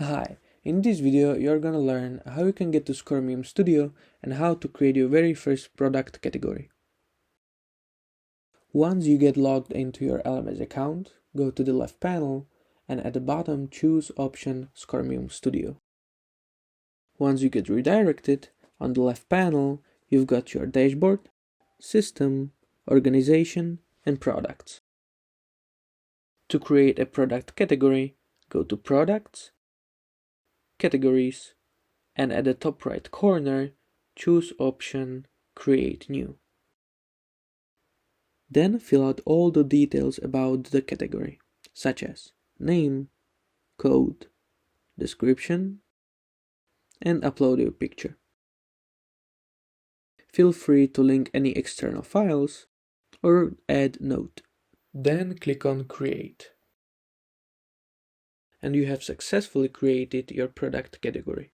Hi, in this video you're gonna learn how you can get to Scormium Studio and how to create your very first product category. Once you get logged into your LMS account, go to the left panel and at the bottom choose option Scormium Studio. Once you get redirected, on the left panel you've got your dashboard, system, organization and products. To create a product category, go to Products, Categories, and at the top right corner, choose option Create New. Then fill out all the details about the category, such as name, code, description, and upload your picture. Feel free to link any external files or add note. Then click on Create. And you have successfully created your product category.